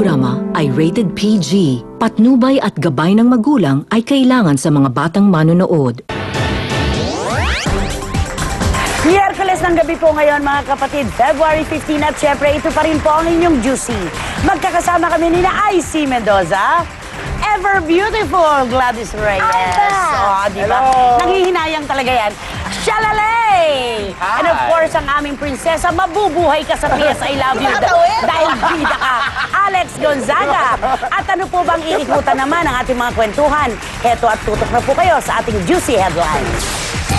programa ay rated PG. Patnubay at gabay ng magulang ay kailangan sa mga batang manonood. Miyerkules ng gabi po ngayon mga kapatid, February 15 at syempre ito pa rin po ang inyong Juicy. Magkakasama kami ni IC Mendoza, ever beautiful Gladys Reyes. Oh, diba? Nanghihinayang talaga yan. Shalalay! And of course, ang aming prinsesa, mabubuhay ka sa PS I Love You dahil bida ka, Alex Gonzaga. At ano po bang iikutan naman ang ating mga kwentuhan? Heto at tutok na po kayo sa ating Juicy Headlines.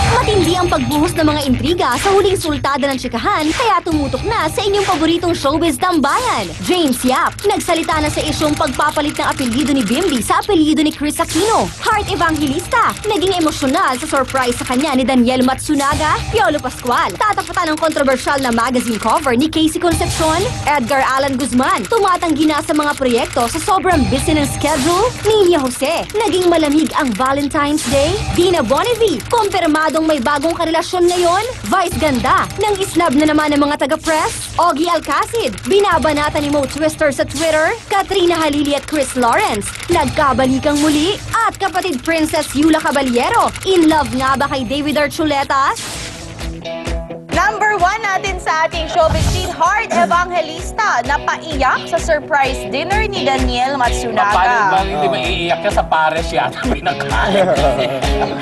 Matindi ang pagbuhos ng mga intriga sa huling sultada ng tsikahan, kaya tumutok na sa inyong paboritong showbiz tambayan. James Yap, nagsalita na sa isyong pagpapalit ng apelyido ni Bimbi sa apelyido ni Chris Aquino. Heart Evangelista, naging emosyonal sa surprise sa kanya ni Daniel Matsunaga. Piolo Pascual, tatapatan ng kontrobersyal na magazine cover ni Casey Concepcion. Edgar Allan Guzman, tumatanggi na sa mga proyekto sa sobrang busy ng schedule. Nina Jose, naging malamig ang Valentine's Day. Dina Bonnevie, kumpirmadong may bagong karelasyon ngayon. Vice Ganda, nang islab na naman ng mga taga-press. Ogie Alcacid, binabanata ni Mo Twister sa Twitter. Katrina Halili at Chris Lawrence, nagkabalikang muli. At kapatid Princess Yula Caballero, in love nga ba kay David Archuleta? Number 1 natin sa ating showbiz scene, Heart Evangelista, napaiyak sa surprise dinner ni Daniel Matsunaga. Paano bang hindi maiiyak ka sa pares yata pinakain?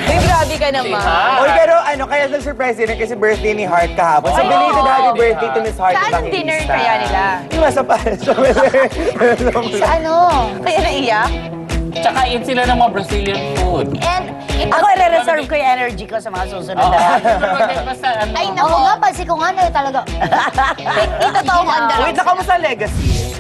Uy, grabe ka naman. Oy, pero ano, kaya nag-surprise dinner kasi birthday ni Heart kahapon. So, belated happy birthday to Miss Heart Saan Evangelista. dinner kaya nila? Yung nasa pares. Sa ano? Kaya naiyak? Tsaka eat sila ng mga Brazilian food. And Ako i-reserve ko yung energy ko sa mga susunod na. Basta ano. ay, Oo nako. nga, pansin ko nga na talaga. Ito to ang andar. Wait, nakamusta legacy?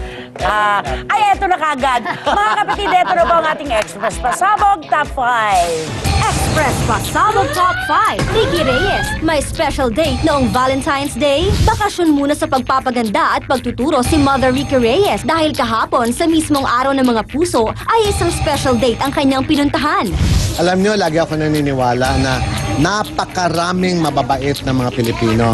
Ay, eto na kagad. Mga kapatid, eto na po ang ating Express Pasabog Top 5. Express Pasabog Top 5. Ricky Reyes, may special date noong Valentine's Day. Bakasyon muna sa pagpapaganda at pagtuturo si Mother Ricky Reyes dahil kahapon sa mismong araw ng mga puso ay isang special date ang kanyang pinuntahan. Alam nyo, lagi ako naniniwala na napakaraming mababait na mga Pilipino.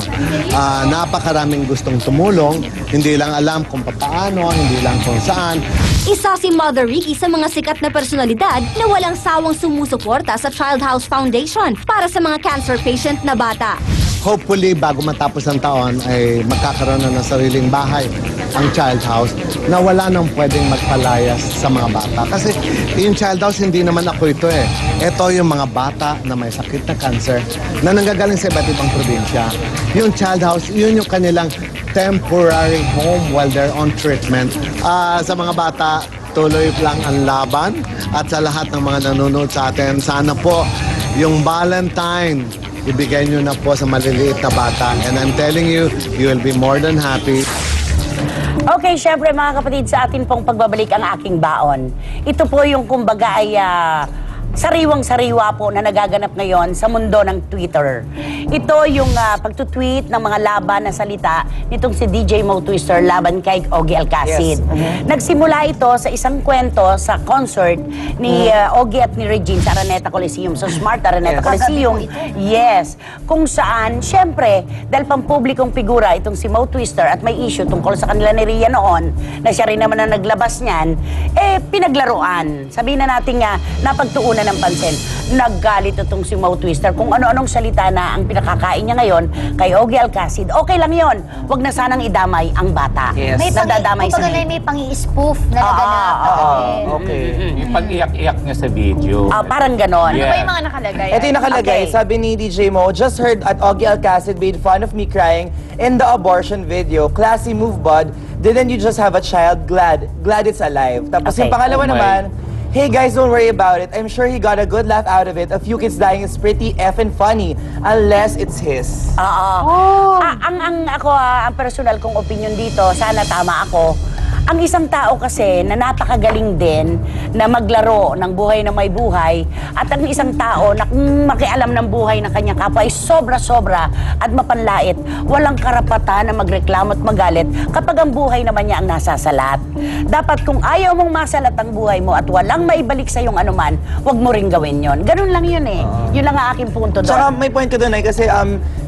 Napakaraming gustong tumulong, hindi lang alam kung paano, hindi lang kung saan. Isa si Mother Ricky sa mga sikat na personalidad na walang sawang sumusuporta sa Child House Foundation para sa mga cancer patient na bata. Hopefully, bago matapos ang taon, ay magkakaroon na ng sariling bahay ang Child House na wala nang pwedeng magpalayas sa mga bata. Kasi yung Child House, hindi naman ako ito eh. Ito yung mga bata na may sakit na cancer na nanggagaling sa iba't ibang probinsya. Yung Child House, yun yung kanilang temporary home while they're on treatment. Sa mga bata, tuloy lang ang laban. At sa lahat ng mga nanonood sa atin, sana po yung Valentine, ibigay nyo na po sa maliliit na bata. And I'm telling you, you will be more than happy. Okay, syempre mga kapatid, sa atin pong pagbabalik ang aking baon. Ito po yung kumbaga ay sariwang-sariwa po na nagaganap ngayon sa mundo ng Twitter. Ito yung pagtutweet ng mga laban na salita nitong si DJ Mo Twister laban kay Ogie Alcacid. Yes. Nagsimula ito sa isang kwento sa concert ni Ogie at ni Regine sa Araneta Coliseum. So Smart Araneta Coliseum. Yes. Kung saan, syempre, dahil pampublikong figura itong si Mo Twister at may issue tungkol sa kanila ni Ria noon, na siya rin naman na naglabas niyan, pinaglaruan. Sabihin na natin nga, napagtuunan ng pansin. Naggalit itong si Mo Twister kung ano-anong salita na ang pinakakain niya ngayon kay Ogie Alcacid. Okay lang yon. Huwag na sanang idamay ang bata. Yes. May Nadadamay sa may pang-i-spoof na naganap. Okay. Yung pag-iyak-iyak niya sa video. parang ganon. Ano Yeah. ba yung mga nakalagay? Ito yung nakalagay, Okay. sabi ni DJ Mo, just heard at Ogie Alcacid made fun of me crying in the abortion video. Classy move, bud. Didn't you just have a child? Glad it's alive. Tapos Okay. yung pangalawa Oh my. naman, hey guys, don't worry about it. I'm sure he got a good laugh out of it. A few kids dying is pretty effing funny, unless it's his. Oo. Ang personal kong opinion dito, sana tama ako. Ang isang tao kasi na napakagaling din na maglaro ng buhay na may buhay at ang isang tao na kung makialam ng buhay ng kanyang kapwa ay sobra-sobra at mapanlait, walang karapatan na magreklamo at magalit kapag ang buhay naman niya ang nasasalat. Dapat kung ayaw mong masalat ang buhay mo at walang maibalik sa iyong anuman, huwag mo ring gawin yon. Ganun lang yun eh. Yun lang ang aking punto Tsaka doon. may point ko doon ay kasi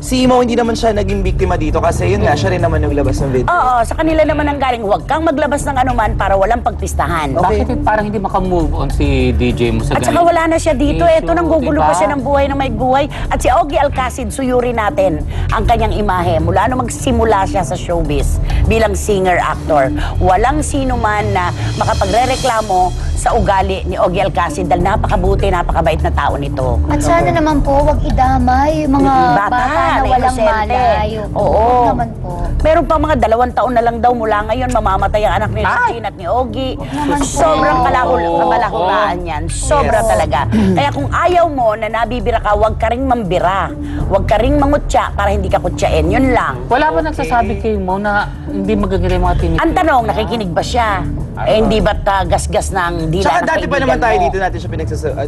si Mo hindi naman siya naging biktima dito kasi yun nga, siya rin naman naglabas ng video. Oo, sa kanila naman ang galing, huwag kang maglaro maglabas ng anuman para walang pagpistahan. Bakit parang hindi makamove on si DJ mo sa At saka wala na siya dito. Ito, nanggugulo pa siya ng buhay na may buhay. At si Ogie Alcacid, suyuri natin ang kanyang imahe. Mula nung magsimula siya sa showbiz bilang singer-actor, walang sino man na makapagrereklamo sa ugali ni Ogie Alcacid dahil napakabuti, napakabait na tao nito. At sana naman po, wag idamay yung mga bata na walang inosente. malay. Oo. Huwag naman po. Meron pa mga 2 taon na lang daw mula ngayon, mamamatay ang anak ni Regine at ni Ogie. naman po. Sobrang kabalahulaan yan. Sobra talaga. Kaya kung ayaw mo na nabibira ka, huwag ka ring mambira. Huwag ka ring mangutya para hindi ka kutyain. Yun lang. Wala ba nagsasabi kay Mo na hindi magaganda yung mga tinitin? Ang tanong, nakikinig ba siya? Hindi ba't gasgas ng dila Tsaka ng dati pa kaibigan naman tayo mo? dito natin siya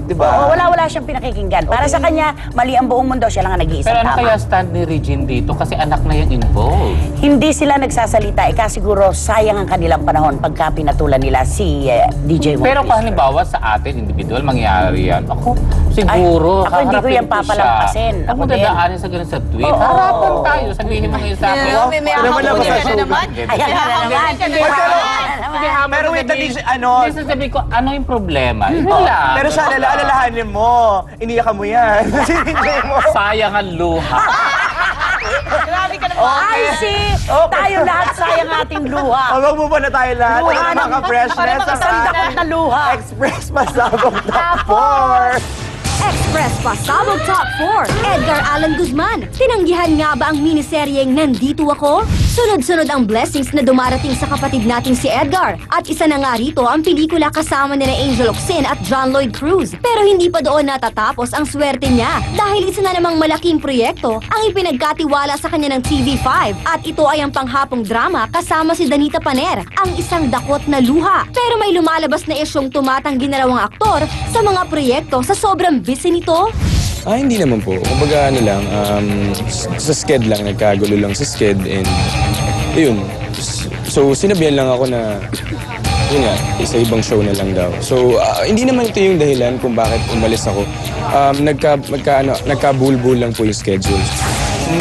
di ba? Oo, wala siyang pinakikinggan. Para sa kanya, mali ang buong mundo, siya lang ang nag-iisang Pero ano tama. kaya stand ni Regine dito? Kasi anak na yung involved. Hindi sila nagsasalita, kasi siguro sayang ang kanilang panahon pagka pinatulan nila si DJ Mo. Pero kung halimbawa sa atin, individual, mangyari yan. Ako, siguro, Ako hindi ko yan haharapin ko papalampasin. siya. Ako Ako din. dadaanin sa ganun sa tweet. Oo. Harapan tayo, sabihin mo ngayon sa akin. May Ano naman hahapon sa ka na naman. Ayan ka na naman. Pero wait, ano? Hindi sasabihin ko, ano yung problema? Yun lang. Pero siya, alalahanin mo. Iniyakan mo yan. Sinigay mo. Sayang ang luha. Grabe ka naman. Ay, tayo lahat sayang ating luha. Huwag mo pa na tayo lahat. Luha Para ng- maka-freshness para makasandakot na luha. Express Pasabog Top 4. Express Pasabog Top 4, Edgar Allan Guzman. Tinanggihan nga ba ang miniseryeng Nandito Ako? Sunod-sunod ang blessings na dumarating sa kapatid nating si Edgar. At isa na nga rito ang pelikula kasama nila Angel Locsin at John Lloyd Cruz. Pero hindi pa doon natatapos ang swerte niya dahil isa na namang malaking proyekto ang ipinagkatiwala sa kanya ng TV5. At ito ay ang panghapong drama kasama si Danita Paner, ang isang dakot na luha. Pero may lumalabas na isyong tumatanggi na raw ang aktor sa mga proyekto sa sobrang busy nito. Hindi naman po. Kumbaga sa sked lang, nagkagulo lang sa sked and yun. So sinabihan lang ako na yun nga, sa ibang show na lang daw. So hindi naman ito yung dahilan kung bakit umalis ako. Nagkabulbul lang po yung schedule.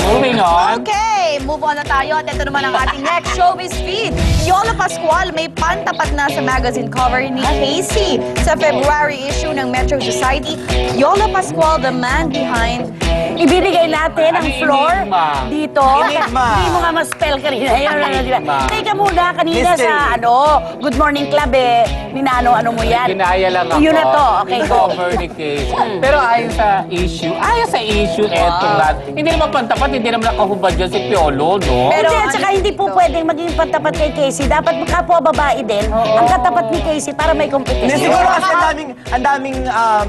Moving on. Okay, move on na tayo. At ito naman ang ating next showbiz feed. Yola Pascual may pantapat na sa magazine cover ni Casey. Sa February issue ng Metro Society, Yola Pascual, the man behind... Ibinigay natin ang floor Enigma. dito. Enigma. Hindi mo nga ma-spell kanina. Di ba? Enigma. Teka muna, kanina Mystery. sa Good Morning Club ano mo yan? Ginaya lang ako. Yun na to. Okay, go. Cover ni Casey. Pero ayon sa issue, eto lahat. Hindi naman pantapat, hindi naman nakahubad dyan si Piolo, no? Pero Hindi, at saka hindi po pwedeng maging pantapat kay Casey. Dapat kapwa babae din ang katapat ni Casey para may Hindi, competition. siguro kasi ang daming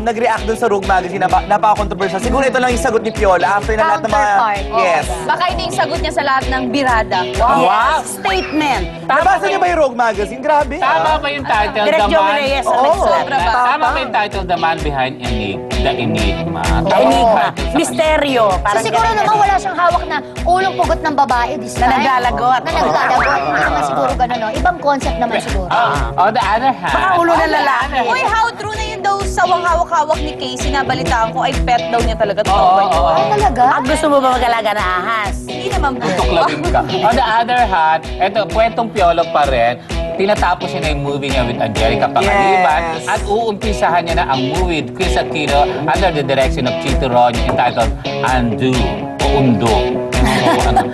nag-react dun sa Rogue Magazine na napaka-controversial. Siguro ito lang yung sagot ni Piola after na lahat ng mga... Counterpart. Yes. Baka ito yung sagot niya sa lahat ng birada. Yes, statement. Nabasa niyo ba yung Rogue Magazine? Grabe. Tama ba yung title? Direct The Joey Man... Reyes ang Oo. nagsulat. Sobra ba? Tama ba yung title, The Man Behind The Enigma? Tama Enigma. yung title sa kanya. Misteryo. So Parang siguro ganun. naman wala siyang hawak na ulong pugot ng babae this Na time. naglalagot. Na naglalagot. Hindi naman siguro ganun, no? Ibang concept naman siguro. On the other hand... Baka ulo ng lalaki. Uy, how true na yun daw sa hawak-hawak ni Casey na balitaan ko ay pet daw niya talaga. Totoo ba yun? Ay, talaga? At gusto mo ba mag-alaga na ahas? Hindi naman po. Tuklawin ka. On the other hand, eto, kwentong Piolo pa rin, tinatapos niya na yung movie niya with Angelica Pangaliban Yes. at uumpisahan niya na ang movie with Chris Aquino under the direction of Chito Ronyo entitled Undo o Undo.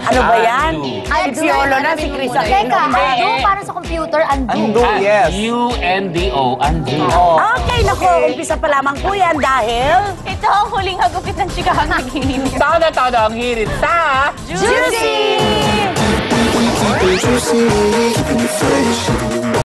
Ano ba yan? Undo. Ay, Piolo na si Chris Teka, Aquino. undo, parang sa computer, undo. Undo, yes. U-N-D-O, Undo. Okay, naku, umpisa pa lamang po yan dahil... Ito ang huling hagupit ng chikahang nagiginig. Todo ang hirit sa... Juicy! Juicy, keeping you fresh.